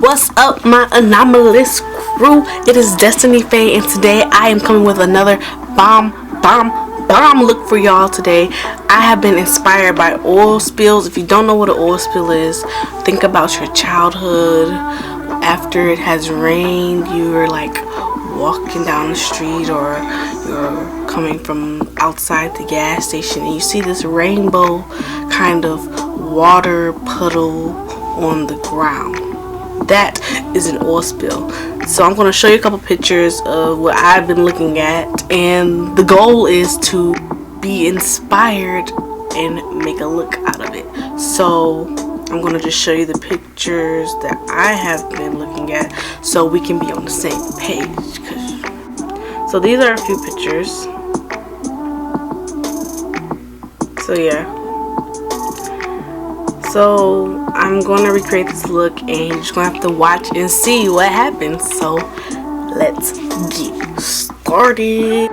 What's up, my anomalous crew? It is Destiny Faye, and today I am coming with another bomb look for y'all today. I have been inspired by oil spills. If you don't know what an oil spill is, think about your childhood. After it has rained, you're like walking down the street, or you're coming from outside the gas station, and you see this rainbow kind of water puddle on the ground. That is an oil spill. So I'm going to show you a couple pictures of what I've been looking at, and the goal is to be inspired and make a look out of it. So I'm going to just show you the pictures that I have been looking at so we can be on the same page. So these are a few pictures. So yeah. So I'm going to recreate this look, and you're just going to have to watch and see what happens. So let's get started.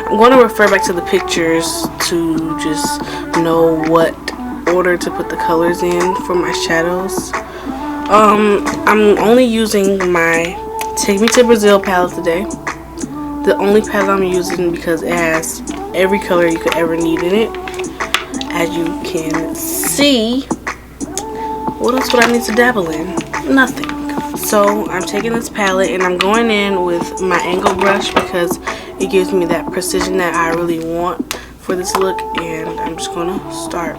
I'm going to refer back to the pictures to just know what order to put the colors in for my shadows. I'm only using my Take Me to Brazil palette today. The only palette I'm using because it has every color you could ever need in it. As you can see, what else would I need to dabble in? Nothing. So I'm taking this palette and I'm going in with my angle brush because it gives me that precision that I really want for this look, and I'm just gonna start.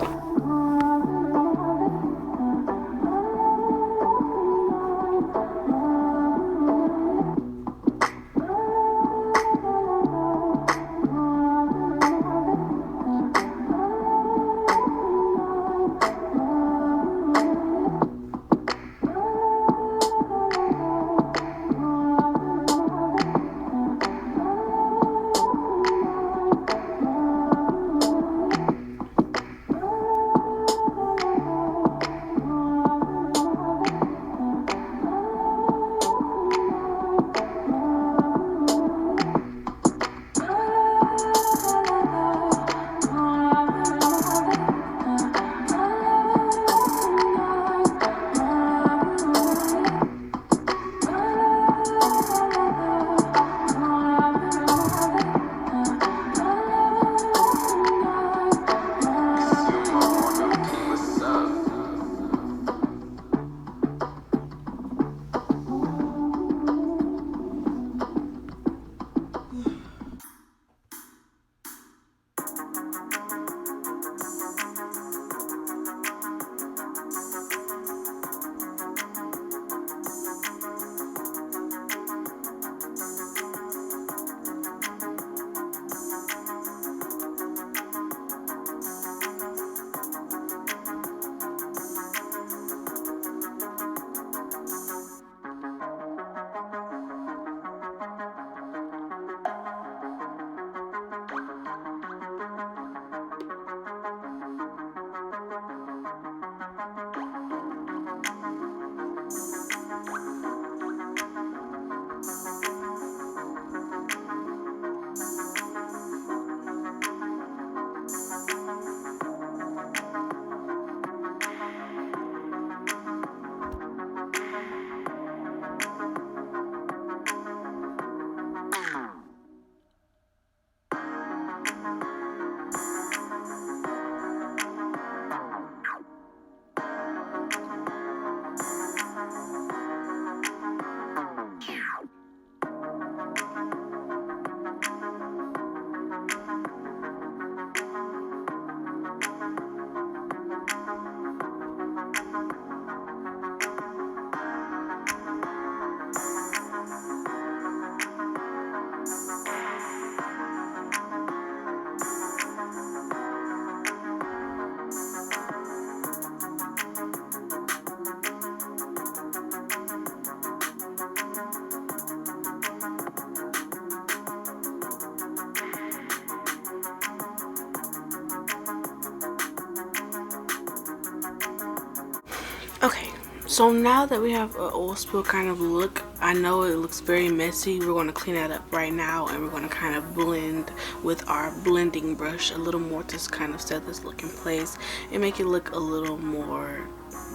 Okay, so now that we have an oil spill kind of look, I know it looks very messy. We're going to clean that up right now, and we're going to kind of blend with our blending brush a little more to kind of set this look in place and make it look a little more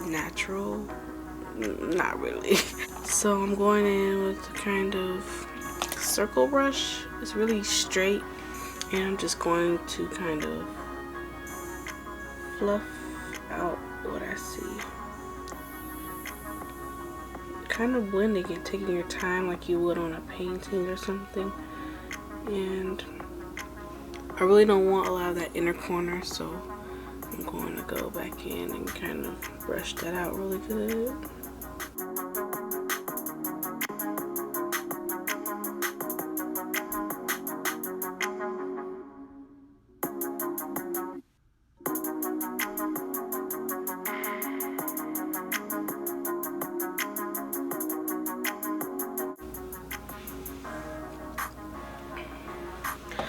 natural. Not really. So I'm going in with kind of circle brush. It's really straight, and I'm just going to kind of fluff out what I see. Kind of blending it, taking your time like you would on a painting or something. And I really don't want a lot of that inner corner, so I'm going to go back in and kind of brush that out really good.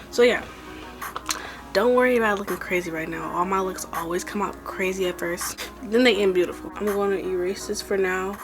So yeah, don't worry about looking crazy right now. All my looks always come out crazy at first, then they end beautiful. I'm going to erase this for now.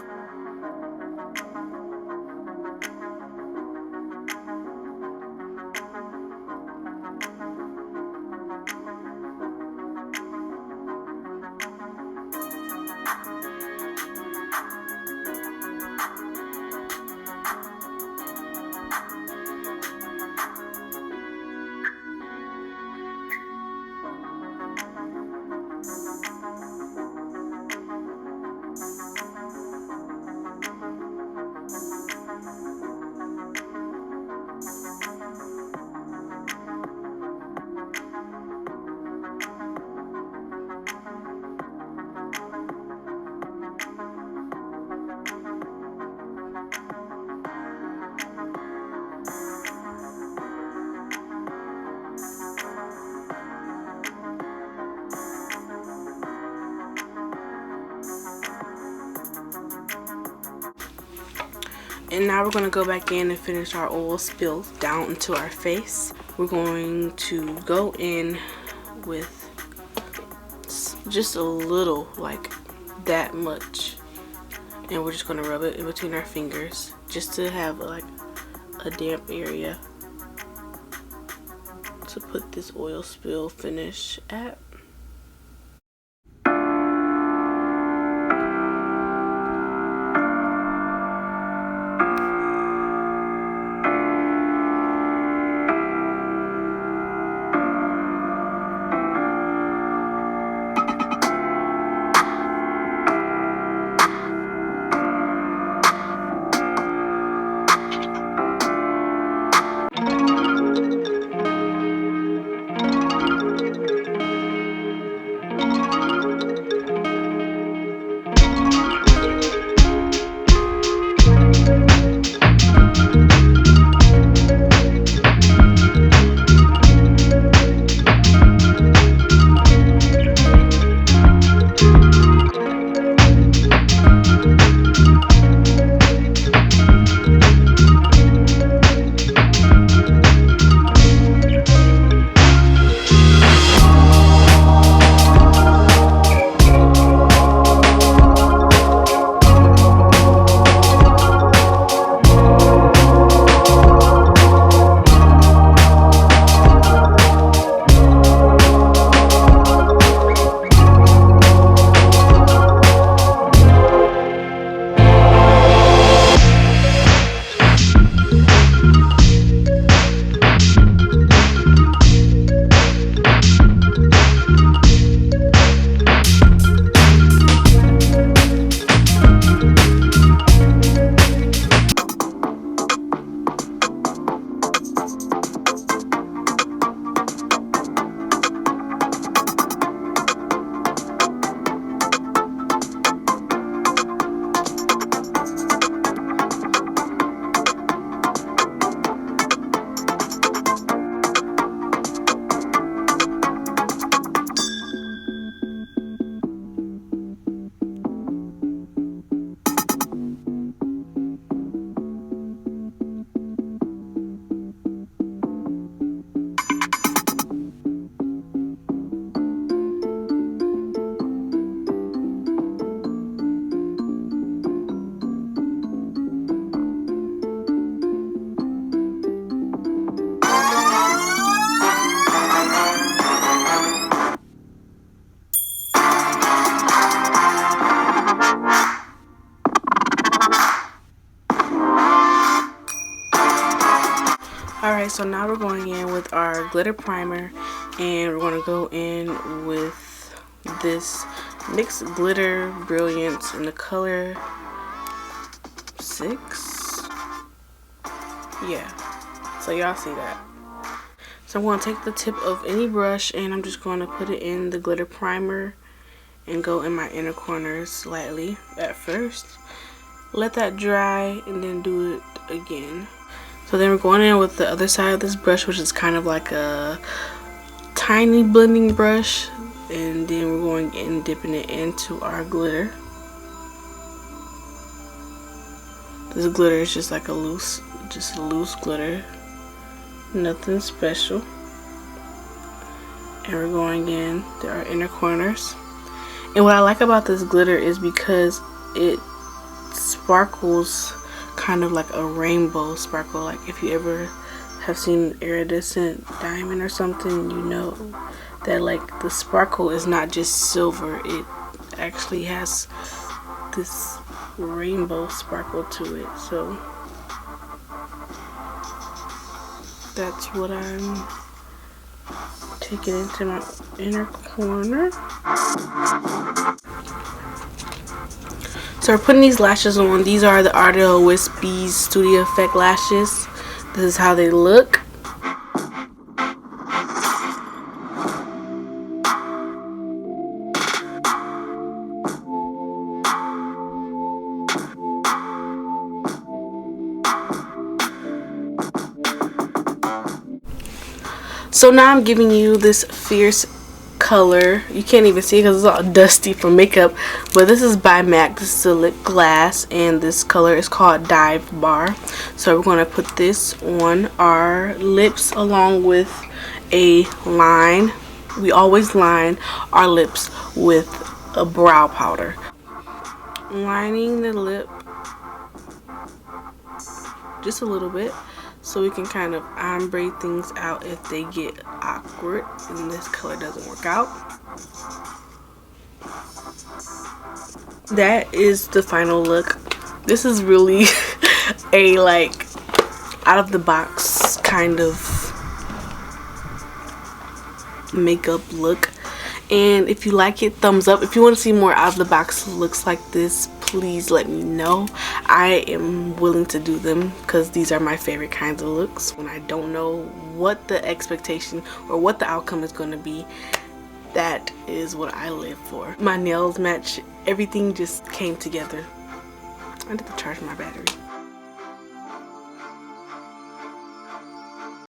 And now we're going to go back in and finish our oil spill down into our face. We're going to go in with just a little, like that much. And we're just going to rub it in between our fingers just to have like a damp area to put this oil spill finish at. Alright, so now we're going in with our glitter primer, and we're going to go in with this NYX Glitter Brilliance in the color 6. Yeah, so y'all see that. So I'm going to take the tip of any brush and I'm just going to put it in the glitter primer and go in my inner corners slightly at first. Let that dry and then do it again. So then we're going in with the other side of this brush, which is kind of like a tiny blending brush, and then we're going in dipping it into our glitter. This glitter is just like a loose glitter, nothing special. And we're going in to our inner corners. And what I like about this glitter is because it sparkles kind of like a rainbow sparkle. Like if you ever have seen iridescent diamond or something, you know that like the sparkle is not just silver, it actually has this rainbow sparkle to it. So that's what I'm taking into my inner corner. So we're putting these lashes on. These are the Ardell Wispy's Studio Effect lashes. This is how they look. So now I'm giving you this fierce color. You can't even see it because it's all dusty from makeup, but this is by MAC. This is a lip glass, and this color is called Divebar. So we're going to put this on our lips along with a line. We always line our lips with a brow powder. Lining the lip just a little bit so we can kind of ombre things out if they get awkward and this color doesn't work out. That is the final look. This is really a like out of the box kind of makeup look, and if you like it, thumbs up. If you want to see more out of the box looks like this, please let me know. I am willing to do them because these are my favorite kinds of looks when I don't know what the expectation or what the outcome is going to be. That is what I live for. My nails match, everything just came together. I need to charge my battery.